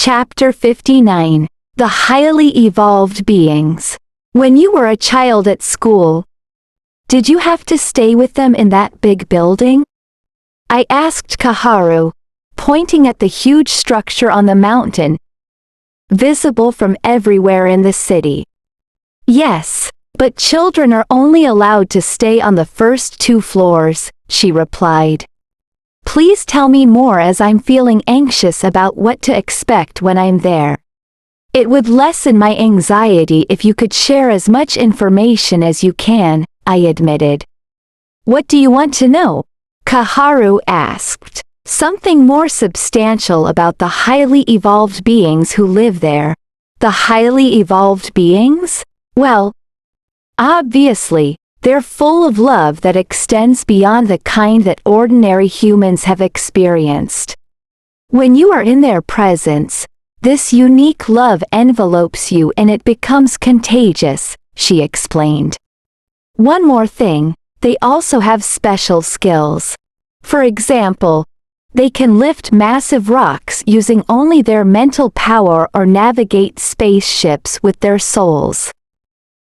Chapter 59. The Highly Evolved Beings. When you were a child at school, did you have to stay with them in that big building? I asked Kaharu, pointing at the huge structure on the mountain, visible from everywhere in the city. Yes, but children are only allowed to stay on the first 2 floors, she replied. Please tell me more, as I'm feeling anxious about what to expect when I'm there. It would lessen my anxiety if you could share as much information as you can, I admitted. What do you want to know? Kaharu asked. Something more substantial about the highly evolved beings who live there. The highly evolved beings? Well, obviously, they're full of love that extends beyond the kind that ordinary humans have experienced. When you are in their presence, this unique love envelopes you and it becomes contagious, she explained. One more thing, they also have special skills. For example, they can lift massive rocks using only their mental power or navigate spaceships with their souls.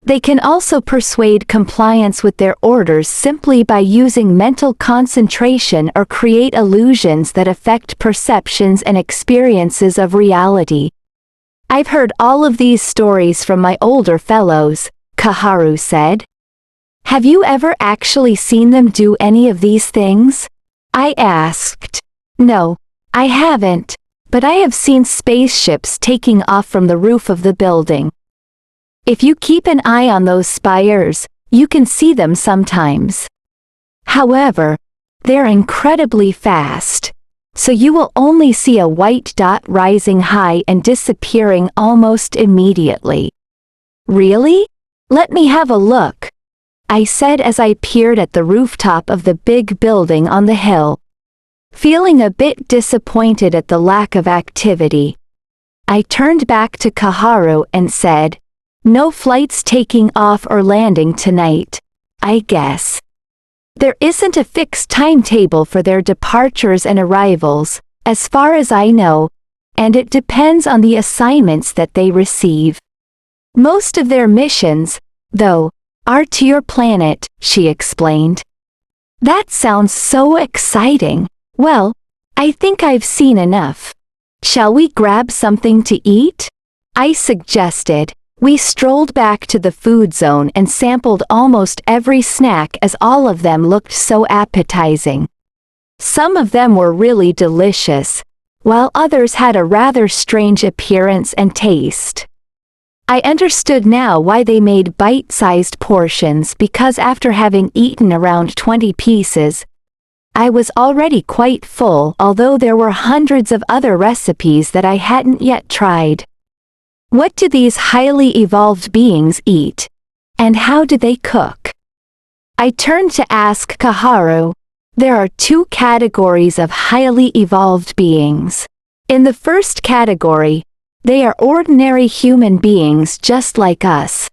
They can also persuade compliance with their orders simply by using mental concentration or create illusions that affect perceptions and experiences of reality. I've heard all of these stories from my older fellows, Kaharu said. Have you ever actually seen them do any of these things? I asked. No, I haven't, but I have seen spaceships taking off from the roof of the building. If you keep an eye on those spires, you can see them sometimes. However, they're incredibly fast, so you will only see a white dot rising high and disappearing almost immediately. Really? Let me have a look, I said as I peered at the rooftop of the big building on the hill. Feeling a bit disappointed at the lack of activity, I turned back to Kaharu and said, No flights taking off or landing tonight, I guess. There isn't a fixed timetable for their departures and arrivals, as far as I know, and it depends on the assignments that they receive. Most of their missions, though, are to your planet, she explained. That sounds so exciting. Well, I think I've seen enough. Shall we grab something to eat? I suggested. We strolled back to the food zone and sampled almost every snack, as all of them looked so appetizing. Some of them were really delicious, while others had a rather strange appearance and taste. I understood now why they made bite-sized portions, because after having eaten around 20 pieces, I was already quite full, although there were hundreds of other recipes that I hadn't yet tried. What do these highly evolved beings eat? And how do they cook? I turned to ask Kaharu. There are 2 categories of highly evolved beings. In the first category, they are ordinary human beings just like us.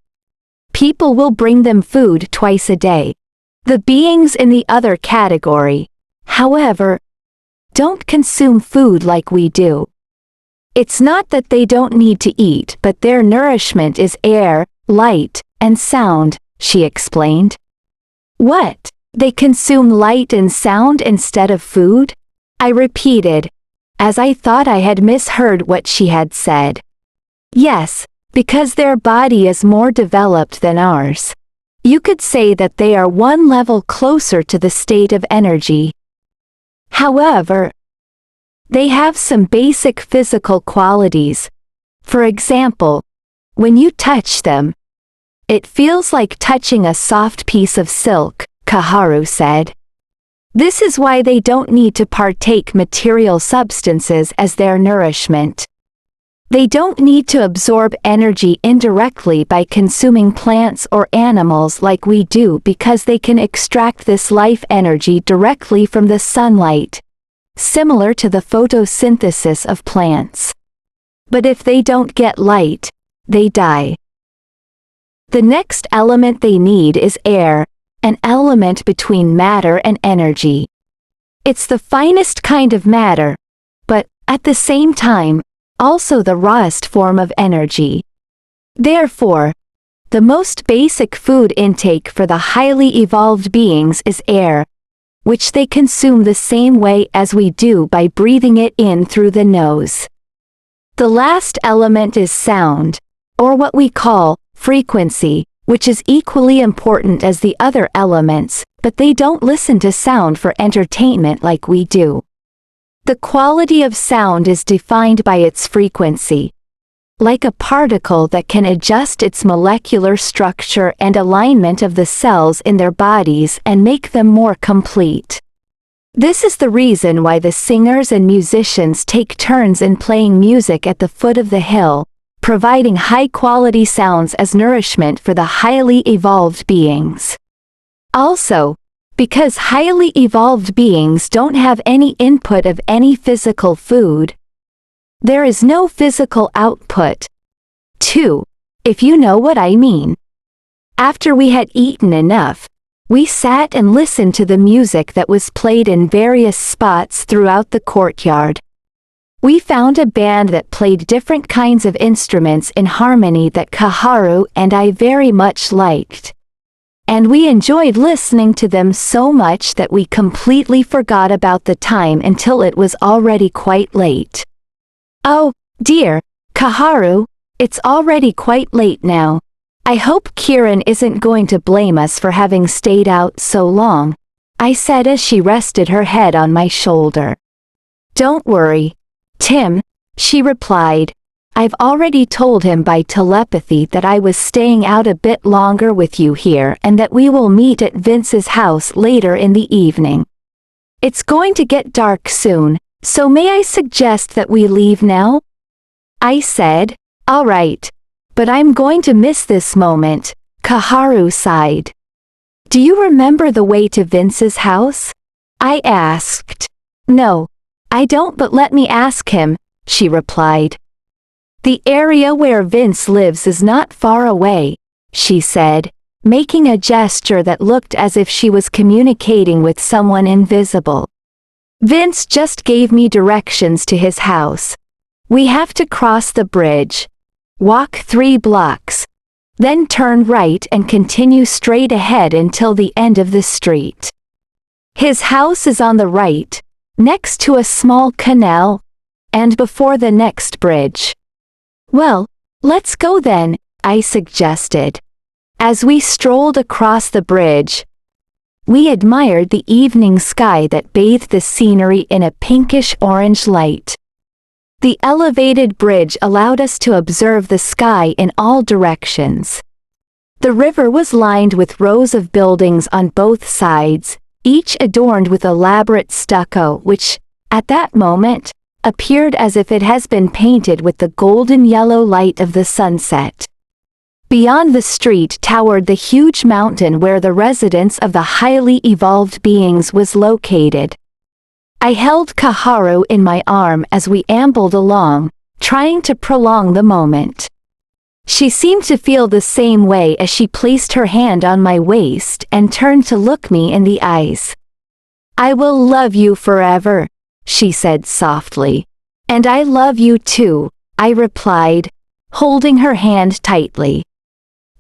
People will bring them food twice a day. The beings in the other category, however, don't consume food like we do. It's not that they don't need to eat, but their nourishment is air, light, and sound, she explained. What? They consume light and sound instead of food? I repeated, as I thought I had misheard what she had said. Yes, because their body is more developed than ours. You could say that they are one level closer to the state of energy. However, they have some basic physical qualities. For example, when you touch them, it feels like touching a soft piece of silk, Kaharu said. This is why they don't need to partake material substances as their nourishment. They don't need to absorb energy indirectly by consuming plants or animals like we do, because they can extract this life energy directly from the sunlight, similar to the photosynthesis of plants. But if they don't get light, they die. The next element they need is air, an element between matter and energy. It's the finest kind of matter, but, at the same time, also the rawest form of energy. Therefore, the most basic food intake for the highly evolved beings is air, which they consume the same way as we do by breathing it in through the nose. The last element is sound, or what we call frequency, which is equally important as the other elements, but they don't listen to sound for entertainment like we do. The quality of sound is defined by its frequency. Like a particle that can adjust its molecular structure and alignment of the cells in their bodies and make them more complete. This is the reason why the singers and musicians take turns in playing music at the foot of the hill, providing high-quality sounds as nourishment for the highly evolved beings. Also, because highly evolved beings don't have any input of any physical food, there is no physical output, too, if you know what I mean. After we had eaten enough, we sat and listened to the music that was played in various spots throughout the courtyard. We found a band that played different kinds of instruments in harmony that Kaharu and I very much liked. And we enjoyed listening to them so much that we completely forgot about the time until it was already quite late. Oh, dear, Kaharu, it's already quite late now. I hope Kiran isn't going to blame us for having stayed out so long, I said as she rested her head on my shoulder. Don't worry, Tim, she replied. I've already told him by telepathy that I was staying out a bit longer with you here and that we will meet at Vince's house later in the evening. It's going to get dark soon, so may I suggest that we leave now? I said, all right, but I'm going to miss this moment, Kaharu sighed. Do you remember the way to Vince's house? I asked. No, I don't, but let me ask him, she replied. The area where Vince lives is not far away, she said, making a gesture that looked as if she was communicating with someone invisible. Vince just gave me directions to his house. We have to cross the bridge, walk 3 blocks, then turn right and continue straight ahead until the end of the street. His house is on the right, next to a small canal, and before the next bridge. Well, let's go then, I suggested. As we strolled across the bridge, we admired the evening sky that bathed the scenery in a pinkish-orange light. The elevated bridge allowed us to observe the sky in all directions. The river was lined with rows of buildings on both sides, each adorned with elaborate stucco which, at that moment, appeared as if it has been painted with the golden yellow light of the sunset. Beyond the street towered the huge mountain where the residence of the highly evolved beings was located. I held Kaharu in my arm as we ambled along, trying to prolong the moment. She seemed to feel the same way as she placed her hand on my waist and turned to look me in the eyes. I will love you forever, she said softly. And I love you too, I replied, holding her hand tightly.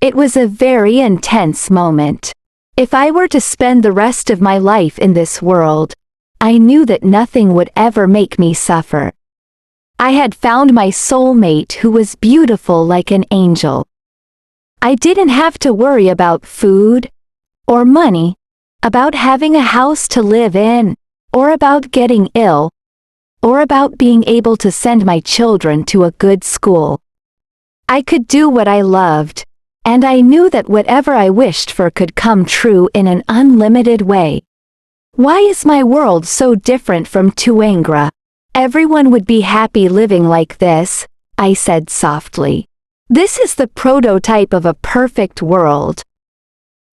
It was a very intense moment. If I were to spend the rest of my life in this world, I knew that nothing would ever make me suffer. I had found my soulmate who was beautiful like an angel. I didn't have to worry about food, or money, about having a house to live in, or about getting ill, or about being able to send my children to a good school. I could do what I loved, and I knew that whatever I wished for could come true in an unlimited way. Why is my world so different from Tuangra? Everyone would be happy living like this, I said softly. This is the prototype of a perfect world.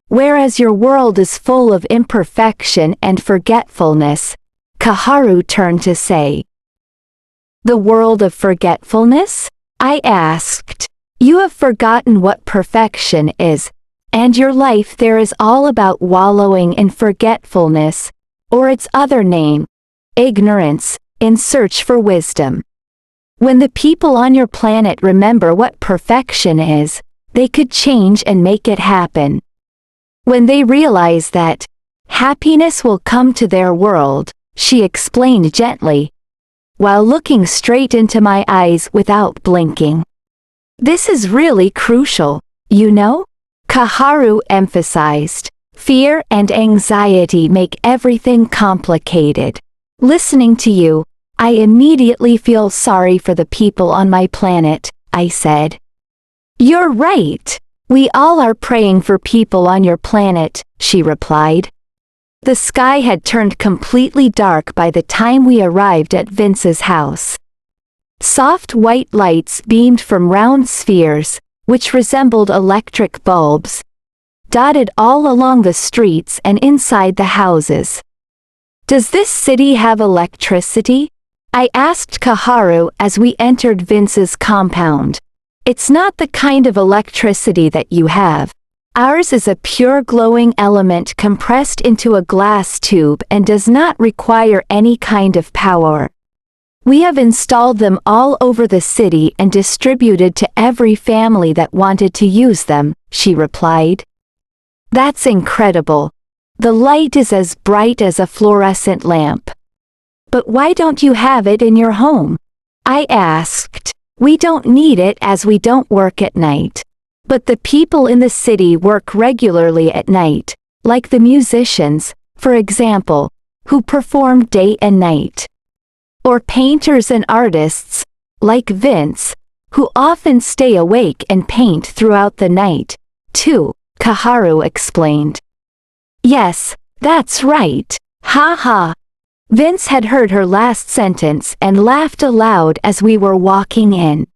Whereas your world is full of imperfection and forgetfulness, Kaharu turned to say. The world of forgetfulness? I asked. You have forgotten what perfection is, and your life there is all about wallowing in forgetfulness, or its other name, ignorance, in search for wisdom. When the people on your planet remember what perfection is, they could change and make it happen. When they realize that happiness will come to their world, she explained gently, while looking straight into my eyes without blinking. This is really crucial, you know? Kaharu emphasized. Fear and anxiety make everything complicated. Listening to you, I immediately feel sorry for the people on my planet, I said. You're right. We all are praying for people on your planet, she replied. The sky had turned completely dark by the time we arrived at Vince's house. Soft white lights beamed from round spheres, which resembled electric bulbs, dotted all along the streets and inside the houses. Does this city have electricity? I asked Kaharu as we entered Vince's compound. It's not the kind of electricity that you have. Ours is a pure glowing element compressed into a glass tube and does not require any kind of power. We have installed them all over the city and distributed to every family that wanted to use them, she replied. That's incredible. The light is as bright as a fluorescent lamp. But why don't you have it in your home? I asked. We don't need it as we don't work at night. But the people in the city work regularly at night, like the musicians, for example, who perform day and night. Or painters and artists, like Vince, who often stay awake and paint throughout the night, too, Kaharu explained. Yes, that's right. Ha ha. Vince had heard her last sentence and laughed aloud as we were walking in.